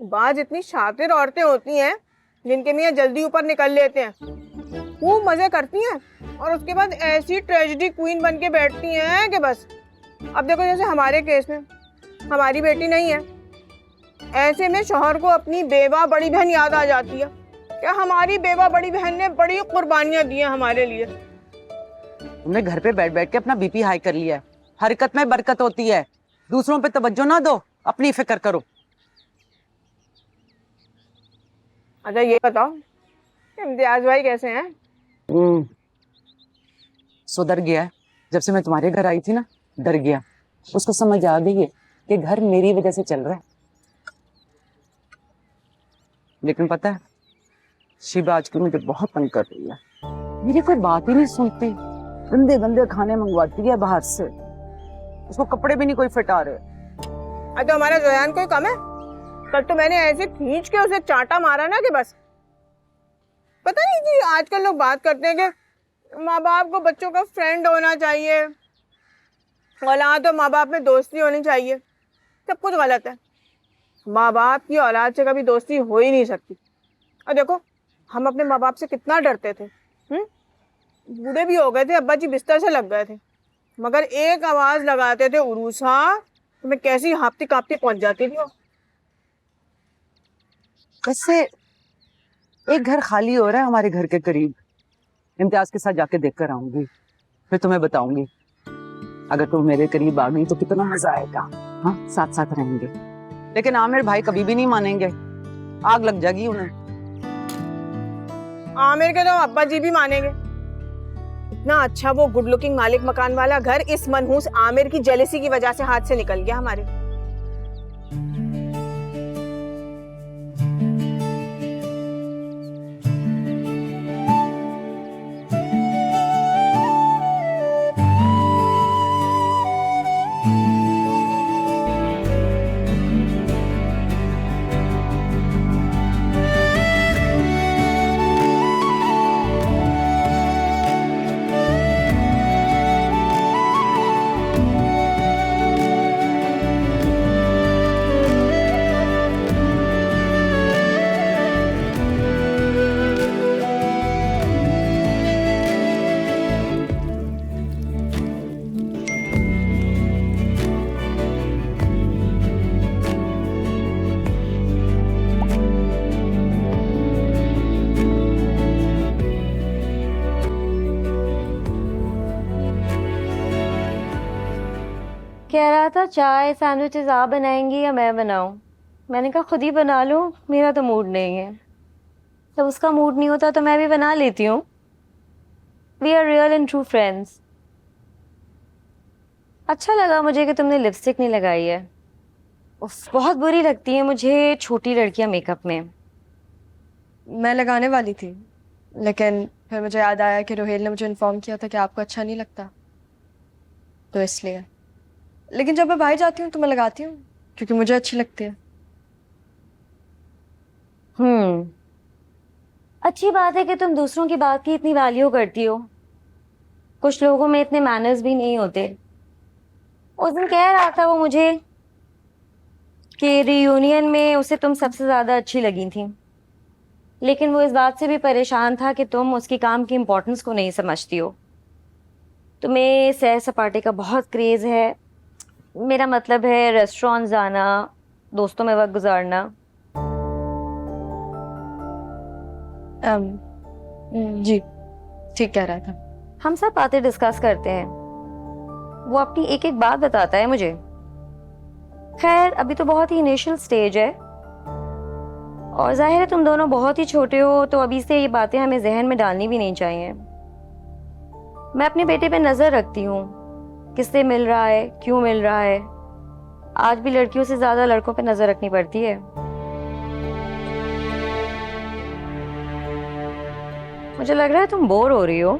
बाज इतनी शातिर औरतें होती हैं जिनके मियाँ जल्दी ऊपर निकल लेते हैं, खूब मजे करती हैं और उसके बाद ऐसी ट्रेजेडी क्वीन बन के बैठती हैं कि बस। अब देखो जैसे हमारे केस में हमारी बेटी नहीं है, ऐसे में शौहर को अपनी बेवा बड़ी बहन याद आ जाती है। क्या हमारी बेवा बड़ी बहन ने बड़ी कुर्बानियां दी हैं हमारे लिए। तुमने घर पे बैठ बैठ के अपना बीपी हाई कर लिया है। हरकत में बरकत होती है, दूसरों पे तवज्जो ना दो, अपनी फिक्र करो। अच्छा ये बताओ इम्तियाज भाई कैसे हैं? सुधर गया है। जब से मैं तुम्हारे घर आई थी ना, डर गया। उसको समझ आ गई है कि घर मेरी वजह से चल रहा है। लेकिन पता है, शिबा आजकल मुझे बहुत तंग कर रही है। मेरी कोई बात ही नहीं सुनती, गंदे गंदे खाने मंगवाती है बाहर से। उसको कपड़े भी नहीं कोई फिटा रहे। अच्छा हमारा जोयान कोई कम है? कल तो मैंने ऐसे खींच के उसे चाटा मारा ना कि बस। पता नहीं जी आजकल लोग बात करते हैं कि माँ बाप को बच्चों का फ्रेंड होना चाहिए, औलाद और माँ बाप में दोस्ती होनी चाहिए। सब कुछ गलत है। माँ बाप की औलाद से कभी दोस्ती हो ही नहीं सकती। और देखो हम अपने माँ बाप से कितना डरते थे। बूढ़े भी हो गए थे, अब्बा जी बिस्तर से लग गए थे, मगर एक आवाज लगाते थे उरूसा तो मैं कैसी हाँफती कांपती पहुंच जाती थी। वैसे एक घर खाली हो रहा है हमारे घर के करीब। इम्तियाज के साथ जाके देख कर आऊंगी, फिर तुम्हें बताऊंगी। अगर तुम मेरे करीब आ गई तो कितना मजा आएगा। हाँ, साथ साथ रहेंगे। लेकिन आमिर भाई कभी भी नहीं मानेंगे, आग लग जाएगी उन्हें। आमिर के तो अब्बा जी भी मानेंगे। इतना अच्छा वो गुड लुकिंग मालिक मकान वाला घर इस मनहूस आमिर की जेलेसी की वजह से हाथ से निकल गया हमारे। कह रहा था चाय सैंडविचेस आप बनाएंगी या मैं बनाऊं? मैंने कहा खुद ही बना लो, मेरा तो मूड नहीं है। जब उसका मूड नहीं होता तो मैं भी बना लेती हूँ। We are real and true friends. अच्छा लगा मुझे कि तुमने लिपस्टिक नहीं लगाई है। उफ, बहुत बुरी लगती है मुझे छोटी लड़कियां मेकअप में। मैं लगाने वाली थी, लेकिन फिर मुझे याद आया कि रोहेल ने मुझे इन्फॉर्म किया था कि आपको अच्छा नहीं लगता, तो इसलिए। लेकिन जब मैं बाहर जाती हूँ तो मैं लगाती हूँ क्योंकि मुझे अच्छी लगती है। अच्छी बात है कि तुम दूसरों की बात की इतनी वैल्यू करती हो। कुछ लोगों में इतने मैनर्स भी नहीं होते। उस दिन कह रहा था वो मुझे कि रियूनियन में उसे तुम सबसे ज्यादा अच्छी लगी थी, लेकिन वो इस बात से भी परेशान था कि तुम उसकी काम की इम्पोर्टेंस को नहीं समझती हो। तुम्हें सैर सपाटे का बहुत क्रेज है। मेरा मतलब है रेस्टोरेंट जाना, दोस्तों में वक्त गुजारना। जी ठीक कह रहा था। हम सब बातें डिस्कस करते हैं, वो अपनी एक एक बात बताता है मुझे। खैर अभी तो बहुत ही इनिशियल स्टेज है और जाहिर है तुम दोनों बहुत ही छोटे हो, तो अभी से ये बातें हमें जहन में डालनी भी नहीं चाहिए। मैं अपने बेटे पे नजर रखती हूँ, किससे मिल रहा है, क्यों मिल रहा है। आज भी लड़कियों से ज्यादा लड़कों पे नजर रखनी पड़ती है। मुझे लग रहा है तुम बोर हो रही हो।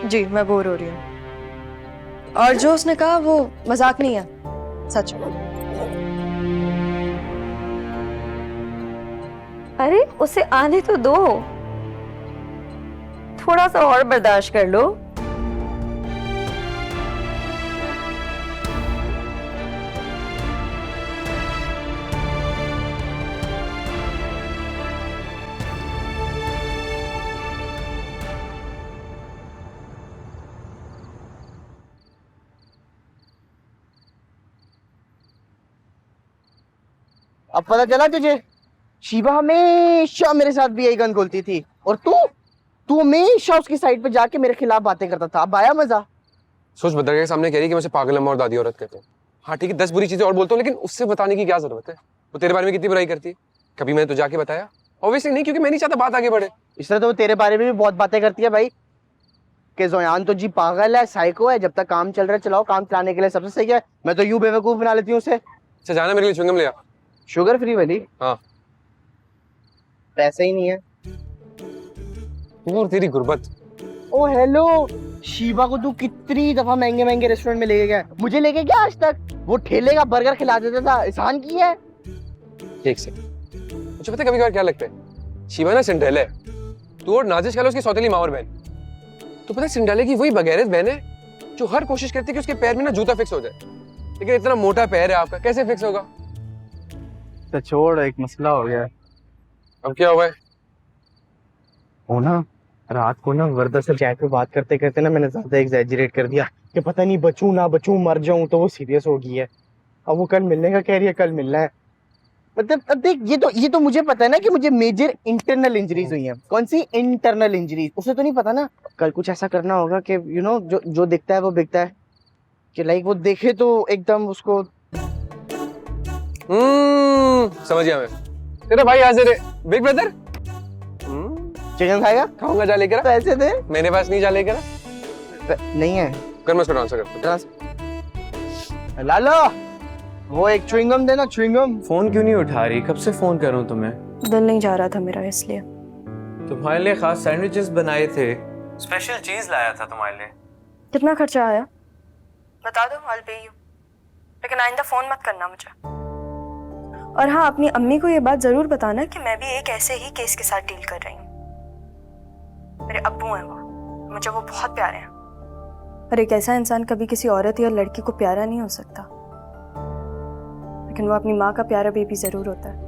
जी मैं बोर हो रही हूँ, और जो उसने कहा वो मजाक नहीं है, सच में। अरे उसे आने तो दो, थोड़ा सा और बर्दाश्त कर लो। अब पता चला तुझे? शिवा हमेशा मेरे साथ भी यही गन खोलती थी, और तू हमेशा उसकी साइड पे जाके मेरे खिलाफ बातें करता था। अब आया मजा? सोच बदर के सामने कह रही कि मुझे पागल अम्मा और दादी औरत कहते हैं। हाँ ठीक है, 10 बुरी चीजें और बोलता हूँ, लेकिन उससे बताने की क्या जरूरत है? वो तेरे बारे में कितनी बुराई करती है, कभी मैंने तो जाके बताया? ऑब्वियसली नहीं, क्योंकि मैं नहीं चाहता बात आगे बढ़े। इस तरह तो वो तेरे बारे में भी बहुत बातें करती है भाई, कि जोयान तो जी पागल है, साइको है, जब तक काम चल रहा है चलाओ, काम चलाने के लिए सबसे सही है। मैं तो यूं बेवकूफ बना लेती हूँ उसे। अच्छा जाना, मेरे लिए च्युइंगम ले आ। शुगर फ्री वाली? हाँ। पैसे ही नहीं है। तू और तेरी गुर्बत। ओ हेलो, शिवा को तू कितनी दफा महंगे महंगे रेस्टोरेंट में लेके गया, मुझे लेके गया आज तक? वो ठेले का बर्गर खिला देता था, एहसान की है। एक से मुझे पता है कभी कभार क्या लगता है, शिवा ना सिंड्रेला है, तू और नाजिश खाला उसकी सौतेली माँ और बहन। तो पता है सिंड्रेला की वही बगैरत बहन है जो हर कोशिश करती है कि उसके पैर में ना जूता फिक्स हो जाए, लेकिन इतना मोटा पैर है आपका, कैसे फिक्स होगा? तो छोड़, एक मसला हो गया। अब क्या हुआ है? वो ना रात को ना वर्दा से चैट पे बात करते करते ना मैंने ज्यादा एग्जैजरेट कर दिया कि पता नहीं बचूं ना बचूं, मर जाऊं, तो वो सीरियस हो गई है। अब वो कल मिलने का कह रही है, कल मिलना है। मतलब अब देख, ये तो मुझे पता है ना कि मुझे मेजर इंटरनल इंजरीज हुई हैं। कौन सी इंटरनल इंजरीज, उसे तो नहीं पता ना। कल कुछ ऐसा करना होगा कि जो दिखता है वो बिकता है, कि लाइक वो देखे तो एकदम उसको। समझ गया मैं। तेरा भाई हाजिर है, बिग ब्रदर। चिकन खाएगा? खाऊंगा, जा लेकर आ। पैसे दे। मेरे पास नहीं, जा लेकर आ। नहीं है। कर मैं उसको ट्रांसफर करता हूं। लालो, वो एक च्युइंगम देना, च्युइंगम। फोन क्यों नहीं उठा रही? कब से फोन करूं तुम्हें? दिल नहीं जा रहा था मेरा, इसलिए। तुम्हारे लिए खास सैंडविचेस बनाए थे, स्पेशल चीज लाया था तुम्हारे लिए। कितना खर्चा आया बता दो, I'll pay you। लेकिन आइंदा फोन मत करना मुझे। और हाँ, अपनी अम्मी को ये बात जरूर बताना कि मैं भी एक ऐसे ही केस के साथ डील कर रही हूँ। मेरे अब्बू हैं वो, मुझे वो बहुत प्यारे हैं। और एक ऐसा इंसान कभी किसी औरत या लड़की को प्यारा नहीं हो सकता, लेकिन वो अपनी माँ का प्यारा बेबी जरूर होता है।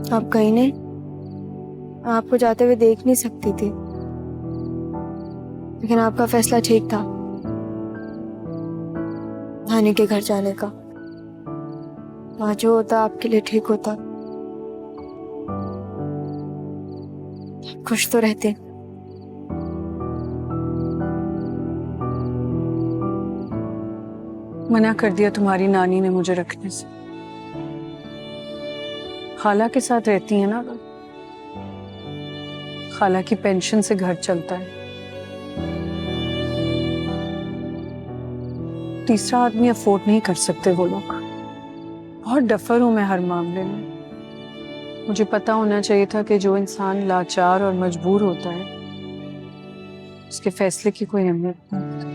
आप कहीं नहीं, आपको जाते हुए देख नहीं सकती थी, लेकिन आपका फैसला ठीक था, नानी के घर जाने का। वहां जो होता आपके लिए ठीक होता। खुश तो रहते। मना कर दिया तुम्हारी नानी ने मुझे रखने से। खाला के साथ रहती है ना, खाला की पेंशन से घर चलता है। तीसरा आदमी अफोर्ड नहीं कर सकते वो लोग। बहुत डफर हूं मैं हर मामले में। मुझे पता होना चाहिए था कि जो इंसान लाचार और मजबूर होता है उसके फैसले की कोई अहमियत नहीं होती।